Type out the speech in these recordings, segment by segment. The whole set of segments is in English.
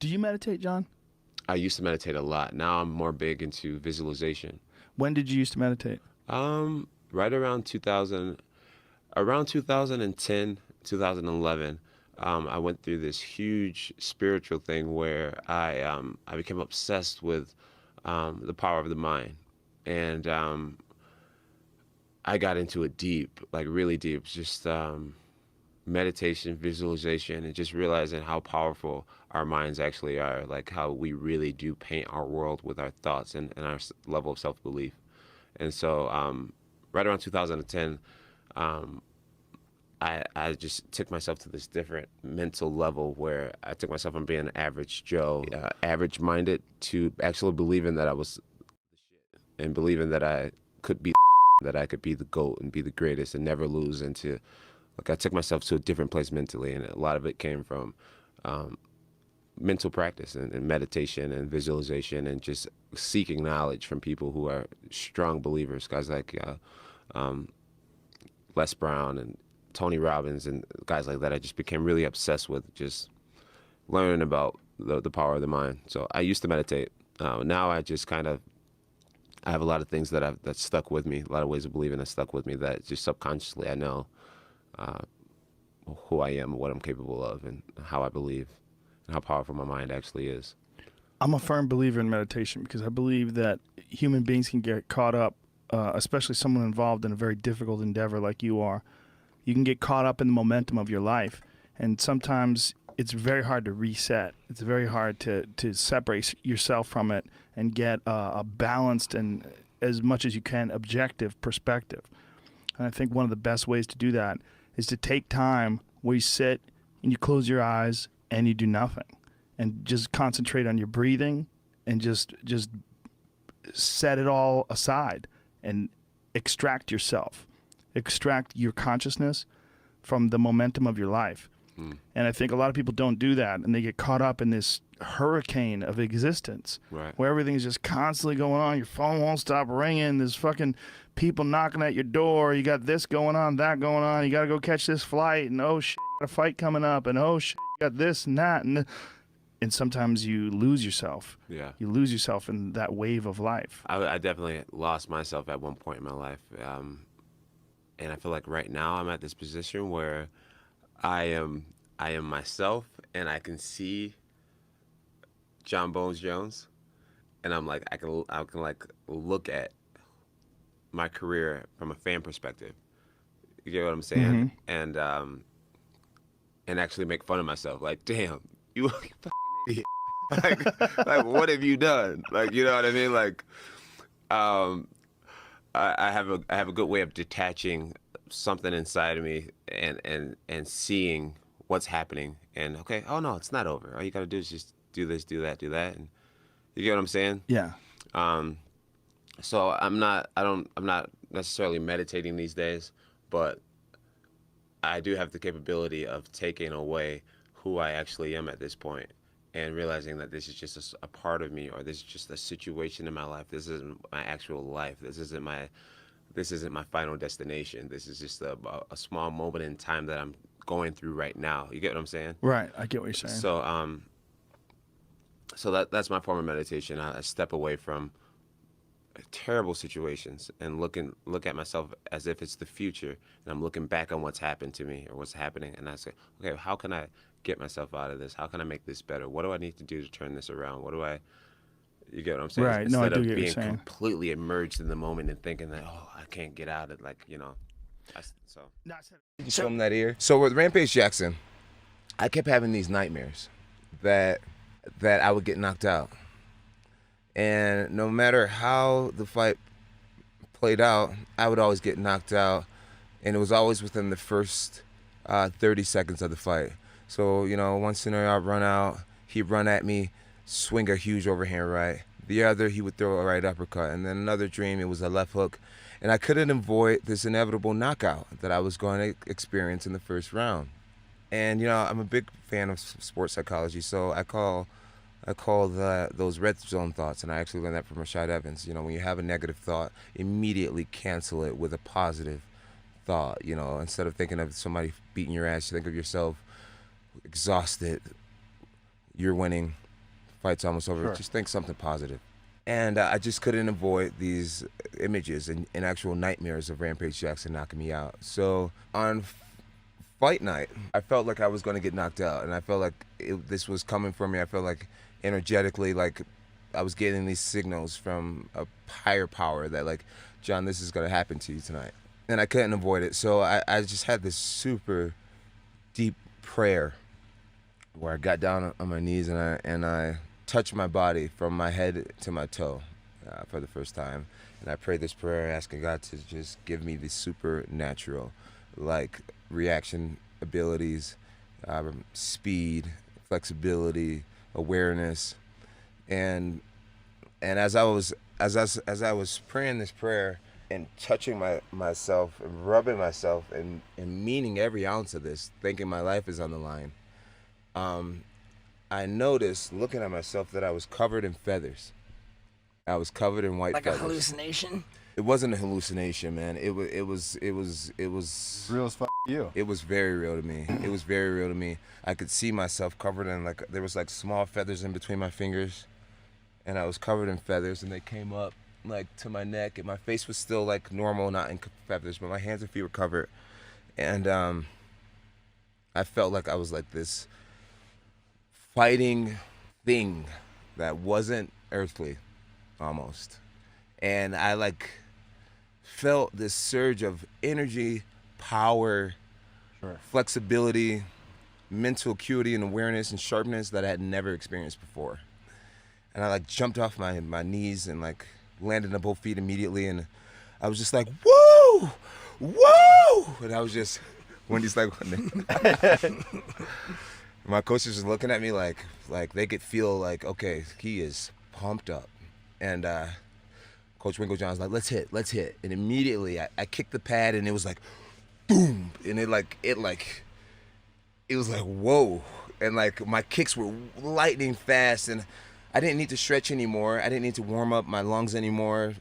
Do you meditate, John? I used to meditate a lot. Now I'm more big into visualization. When did you used to meditate? Right around 2000, around 2010, 2011, I went through this huge spiritual thing where I became obsessed with the power of the mind, and I got into it deep, like really deep, just meditation, visualization, and just realizing how powerful our minds actually are, like how we really do paint our world with our thoughts and our level of self-belief. And so, right around 2010, um, I just took myself to this different mental level where I took myself from being an average Joe, average-minded, to actually believing that I was and believing that I could be that I could be the GOAT and be the greatest and never lose. Into like I took myself to a different place mentally, and a lot of it came from um, mental practice and meditation and visualization and just seeking knowledge from people who are strong believers, guys like um, Les Brown and Tony Robbins and guys like that. I just became really obsessed with just learning about the power of the mind. So I used to meditate. Now I just kind of I have a lot of things that stuck with me, a lot of ways of believing that stuck with me that just subconsciously I know uh, who I am, what I'm capable of, and how I believe, and how powerful my mind actually is. I'm a firm believer in meditation because I believe that human beings can get caught up, especially someone involved in a very difficult endeavor like you are. You can get caught up in the momentum of your life, and sometimes it's very hard to reset. It's very hard to separate yourself from it and get a balanced and, as much as you can, objective perspective. And I think one of the best ways to do that is to take time where you sit and you close your eyes and you do nothing and just concentrate on your breathing and just set it all aside and extract yourself, extract your consciousness from the momentum of your life. And I think a lot of people don't do that, and they get caught up in this hurricane of existence, Right. where everything is just constantly going on. Your phone won't stop ringing. There's fucking people knocking at your door. You got this going on, that going on. You got to go catch this flight, and oh shit, you got a fight coming up, and oh shit, you got this and that, and sometimes you lose yourself. Yeah. You lose yourself in that wave of life. I definitely lost myself at one point in my life, and I feel like right now I'm at this position where I am myself, and I can see John Bones Jones, and I'm like I can like look at my career from a fan perspective. You get what I'm saying? And actually make fun of myself. Like, damn, you a fucking idiot. like what have you done? Like, you know what I mean? Like, um, I have a good way of detaching something inside of me and seeing what's happening, and okay, oh no, it's not over. All you gotta do is just do this, do that, and you get what I'm saying? Yeah. Um, so I'm not necessarily meditating these days, but I do have the capability of taking away who I actually am at this point and realizing that this is just a part of me, or this is just a situation in my life. This isn't my actual life. This isn't my final destination. This is just a small moment in time that I'm going through right now. You get what I'm saying? Right. I get what you're saying. So that's my form of meditation. I step away from terrible situations and look at myself as if it's the future, and I'm looking back on what's happened to me or what's happening, and I say, okay, how can I get myself out of this? How can I make this better? What do I need to do to turn this around? You get what I'm saying? Right. No, I Instead do of get what you're being saying. completely immersed in the moment and thinking that, oh, I can't get out of it, like, you know. So Show him that ear. So with Rampage Jackson, I kept having these nightmares that I would get knocked out. And no matter how the fight played out, I would always get knocked out. And it was always within the first 30 seconds of the fight. So, you know, one scenario I'd run out, he'd run at me, swing a huge overhand right. The other, he would throw a right uppercut. And then another dream, it was a left hook. And I couldn't avoid this inevitable knockout that I was going to experience in the first round. And, you know, I'm a big fan of sports psychology, so I call those red zone thoughts, and I actually learned that from Rashad Evans. You know, when you have a negative thought, immediately cancel it with a positive thought. You know, instead of thinking of somebody beating your ass, you think of yourself exhausted, you're winning, fight's almost over. Sure. Just think something positive. And I just couldn't avoid these images and actual nightmares of Rampage Jackson knocking me out. So on fight night, I felt like I was going to get knocked out, and I felt like this was coming for me. I felt like energetically, like I was getting these signals from a higher power that, like, John, this is going to happen to you tonight. And I couldn't avoid it. So I just had this super deep prayer where I got down on my knees and I touched my body from my head to my toe for the first time. And I prayed this prayer asking God to just give me the supernatural, like, reaction abilities, speed, flexibility, awareness. And as I was praying this prayer and touching myself and rubbing myself and meaning every ounce of this, thinking my life is on the line, I noticed, looking at myself, that I was covered in feathers. I was covered in white feathers. Like a hallucination? It wasn't a hallucination, man. It was Real as fuck to you. it was very real to me. It was very real to me. I could see myself covered in, like, there was like small feathers in between my fingers, and I was covered in feathers, and they came up like to my neck, and my face was still like normal, not in feathers, but my hands and feet were covered, and I felt like I was like this fighting thing that wasn't earthly, almost, and I like felt this surge of energy, power, Sure. flexibility, mental acuity and awareness and sharpness that I had never experienced before. And I like jumped off my knees and like landed on both feet immediately, and I was just like, woo! Woo! And I was just, Wendy's like, my coach was just looking at me like they could feel like, okay, he is pumped up. And Coach Winkle John's like, let's hit. And immediately I kicked the pad, and it was like, boom. And it was like, whoa. And like my kicks were lightning fast, and I didn't need to stretch anymore. I didn't need to warm up my lungs anymore.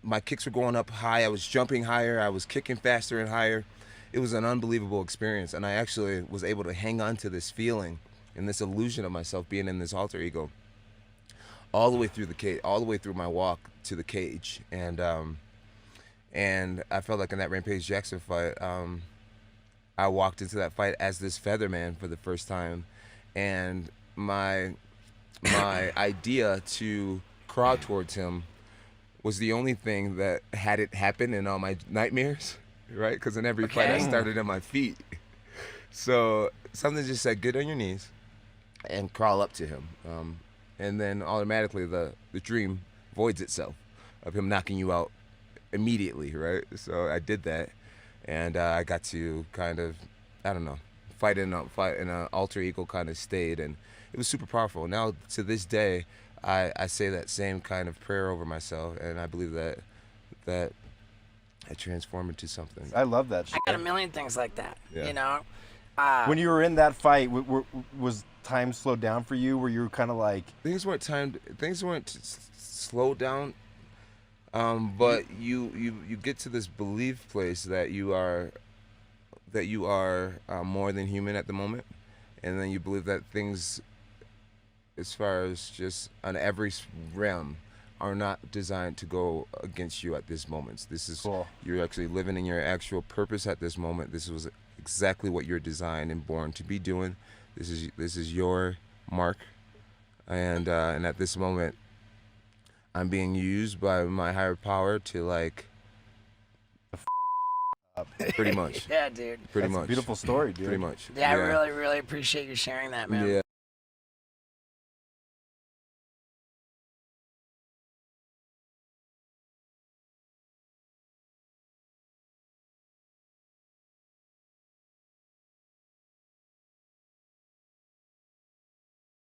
My kicks were going up high. I was jumping higher. I was kicking faster and higher. It was an unbelievable experience, and I actually was able to hang on to this feeling and this illusion of myself being in this alter ego all the way through the cage, all the way through my walk to the cage. And I felt like in that Rampage Jackson fight, I walked into that fight as this feather man for the first time, and my idea to crawl towards him was the only thing that had it happen in all my nightmares, right? Because in every fight I started on my feet. So something just said, get on your knees and crawl up to him. And then automatically the dream voids itself of him knocking you out immediately, right? So I did that, and I got to kind of, I don't know, fight in an alter ego kind of state, and it was super powerful. Now to this day, I say that same kind of prayer over myself, and I believe that I transform into something. I love that shit. I got a million things like that, Yeah. you know? When you were in that fight, was time slowed down for you? Were you kind of like... Things weren't slowed down, but you get to this belief place that you are more than human at the moment, and then you believe that things, as far as just on every realm, are not designed to go against you at this moment. This is Cool. You're actually living in your actual purpose at this moment. This was exactly what you're designed and born to be doing. This is your mark, and at this moment, I'm being used by my higher power to like, pretty much. Yeah, dude. Pretty That's much. a beautiful story, dude. Pretty much. Yeah, I really, really appreciate you sharing that, man. Yeah.